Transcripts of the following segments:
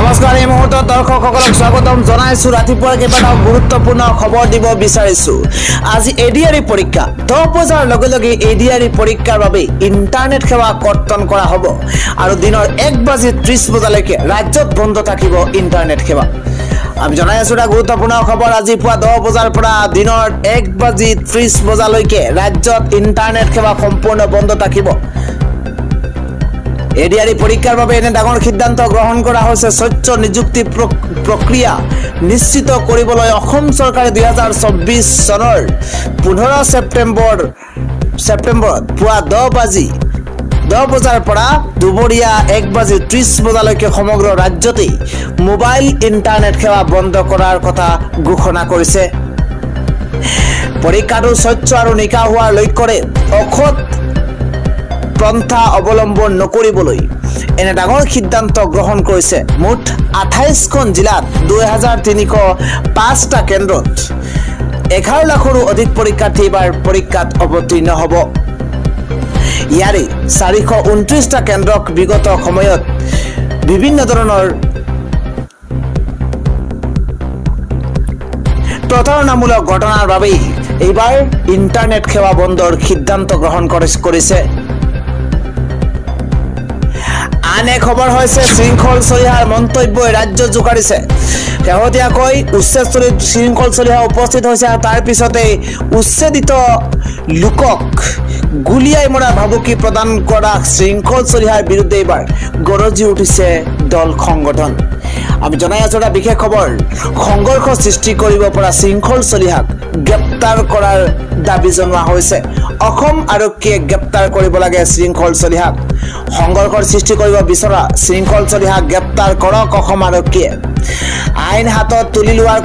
নমস্কাৰ এই মুহূৰ্তত দৰ্শকসকলক স্বাগতম জনাইছো ৰাতিপুৱাৰ কেইবাটাও গুৰুত্বপূৰ্ণ খবৰ দিব বিচাৰিছো আজি এডিআৰই পৰীক্ষা 10 বজাৰ লগে লগে এডিআৰই পৰীক্ষাৰ বাবে ইন্টাৰনেট সেৱা কৰ্তন কৰা হ'ব আৰু দিনৰ 1:30 বজালৈকে ৰাজ্যত বন্ধ থাকিব ইন্টাৰনেট সেৱা আমি জনাই আছো এটা গুৰুত্বপূৰ্ণ খবৰ আজি পুৱা 10 বজাৰ পৰা দিনৰ 1:30 বজালৈকে ৰাজ্যত ইন্টাৰনেট সেৱা সম্পূৰ্ণ বন্ধ থাকিব এডিআৰই পৰীক্ষাৰ বাবে এনে ডাঙৰ সিদ্ধান্ত গ্ৰহণ কৰা হৈছে স্বচ্ছ নিযুক্তি প্ৰক্ৰিয়া নিশ্চিত কৰিবলৈ অসম চৰকাৰে 2024 চনৰ 15 ছেপ্টেম্বৰত পুৱা 10 বজাৰ পৰা দুপৰীয়া 1:30 বজালৈকে সমগ্ৰ ৰাজ্যতে মোবাইল ইন্টাৰনেট সেৱা বন্ধ কৰাৰ কথা ঘোষণা কৰিছে পৰীক্ষাটো স্বচ্ছ আৰু নিকা হোৱাৰ লক্ষ্যৰে অখত পন্থা অৱলম্বন নকৰিবলৈ এনে ডাঙৰ সিদ্ধান্ত গ্ৰহণ কৰিছে মুঠ 28খন জিলাত 2305টা কেন্দ্ৰত 11 লাখৰো অধিক পৰীক্ষাৰ্থী এবাৰ পৰীক্ষাত অৱতীৰ্ণ হ'ব ইয়াৰে 429টা কেন্দ্ৰক বিগত সময়ত বিভিন্ন ধৰণৰ প্ৰতাৰণামূলক ঘটনাৰ বাবে এইবাৰ ইন্টাৰনেট সেৱা বন্ধৰ সিদ্ধান্ত গ্ৰহণ কৰিছে আনে খবৰ হৈছে শৃংখল চলিহাৰ মন্তব্যই ৰাজ্য জোকাৰিছে শেহতীয়াকৈ উচ্ছেদিত শৃংখল চলিহা উপস্থিত হৈছে তাৰ পিছতে উচ্ছেদিত লোকক গুলিয়াই মৰা ভাবুকি প্ৰদান কৰা শৃংখল চলিহাৰ বিৰুদ্ধে এবাৰ গৰজি উঠিছে দল সংগঠন আমি জনাই আছো এটা বিশেষ খবৰ সংঘৰ্ষ সৃষ্টি কৰিব পৰা শৃংখল চলিহাক গ্ৰেপ্তাৰ কৰাৰ দাবী জনোৱা হৈছে অসম আৰক্ষীয়ে গ্ৰেপ্তাৰ কৰিব লাগে শৃংখল চলিহাক সংঘৰ্ষৰ সৃষ্টি কৰিব বিচৰা শৃংখল চলিহাক গ্ৰেপ্তাৰ কৰক অসম আৰক্ষীয়ে আইন হাতত তুলি লোৱাৰ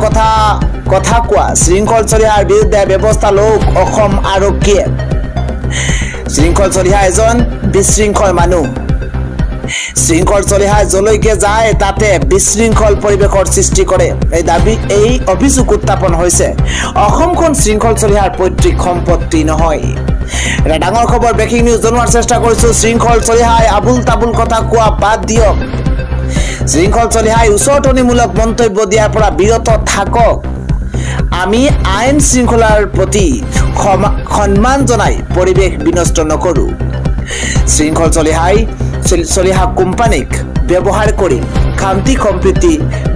কথা কোৱা শৃংখল চলিহাৰ বিৰুদ্ধে ব্যৱস্থা লওক অসম আৰক্ষীয়ে শৃংখল চলিহা এজন বিশৃংখল মানুহ শৃংখল চলিহা জলৈকে যায় তাতে বিশৃংখল পৰিৱেশৰ সৃষ্টি কৰে এই অভিযোগ উত্থাপন হৈছে অসমখন শৃংখল চলিহাৰ পৈতৃক সম্পত্তি নহয় এটা ডাঙৰ খবৰ ব্ৰেকিং নিউজ জনোৱাৰ চেষ্টা কৰিছো শৃংখল চলিহাই আবুল তাবুল কথা কোৱা বাদ দিয়ক শৃংখল চলিহাই উচতনিমূলক মন্তব্য দিয়াৰ পৰা বিৰত থাকক আমি আইন শৃংখলাৰ প্ৰতি সন্মান জনাই পৰিৱেশ বিনষ্ট নকৰো শৃংখল চলিহা কোম্পানীক ব্যৱহাৰ কৰি শান্তি সম্প্ৰীতি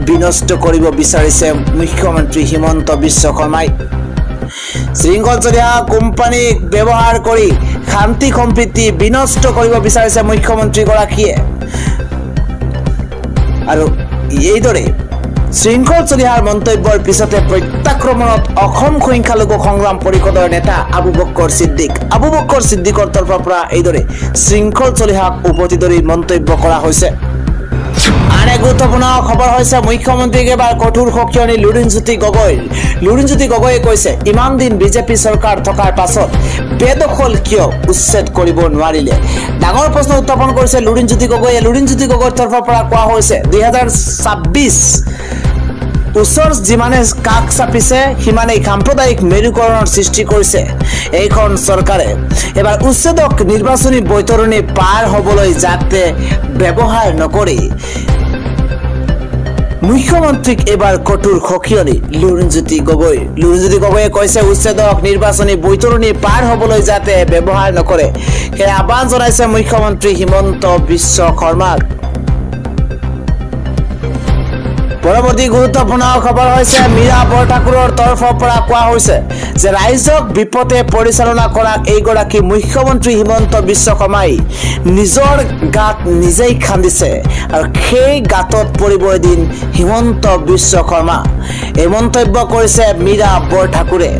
বিনষ্ট কৰিব বিচাৰিছে মুখ্যমন্ত্ৰী হিমন্ত বিশ্ব শৰ্মাই শৃংখল চলিহা কোম্পানীক ব্যৱহাৰ কৰি শান্তি সম্প্ৰীতি বিনষ্ট কৰিব বিচাৰিছে মুখ্যমন্ত্ৰী গৰাকীয়ে আৰু এইদৰে শৃংখল চলিহাৰ মন্তব্যৰ পিছতে প্ৰত্যাক্ৰমণত অসম সংখ্যালঘু সংগ্ৰাম পৰিষদৰ নেতা আবু বক্কৰ সিদ্দিকৰ তৰফৰ পৰা এইদৰে শৃংখল চলিহাক উভতি ধৰি মন্তব্য কৰা হৈছে আনে গুৰুত্বপূৰ্ণ খবৰ হৈছে মুখ্যমন্ত্ৰীক এবাৰ কঠোৰ সকিয়নি লুৰিণজ্যোতি গগৈয়ে কৈছে ইমান দিন বিজেপি চৰকাৰ থকাৰ পাছত বেদখল কিয় উচ্ছেদ কৰিব নোৱাৰিলে ডাঙৰ প্ৰশ্ন উত্থাপন কৰিছে লুৰিণজ্যোতি গগৈৰ তৰফৰ পৰা কোৱা হৈছে 2026 উচ্চৰ যিমানে কাক চাপিছে সিমানেই সাম্প্ৰদায়িক মেৰুকৰণৰ সৃষ্টি কৰিছে এইখন চৰকাৰে এবাৰ উচ্ছেদক নিৰ্বাচনী বৈতৰণি পাৰ হ'বলৈ যাতে ব্যৱহাৰ নকৰি মুখ্যমন্ত্ৰীক এবাৰ কঠোৰ সকিয়নি লুৰিণজ্যোতি গগৈয়ে কৈছে উচ্ছেদক নিৰ্বাচনী বৈতৰণি পাৰ হ'বলৈ যাতে ব্যৱহাৰ নকৰে সেই আহ্বান জনাইছে মুখ্যমন্ত্ৰী হিমন্ত বিশ্ব শৰ্মাক পৰৱৰ্তী গুৰুত্বপূৰ্ণ খবৰ হৈছে মীৰা বৰঠাকুৰৰ তৰফৰ পৰা কোৱা হৈছে যে ৰাইজক বিপদে পৰিচালনা কৰা এইগৰাকী মুখ্যমন্ত্ৰী হিমন্ত বিশ্ব শৰ্মাই নিজৰ গাত নিজেই খান্দিছে আৰু সেই গাতত পৰিব এদিন হিমন্ত বিশ্ব শৰ্মা এই মন্তব্য কৰিছে মীৰা বৰঠাকুৰে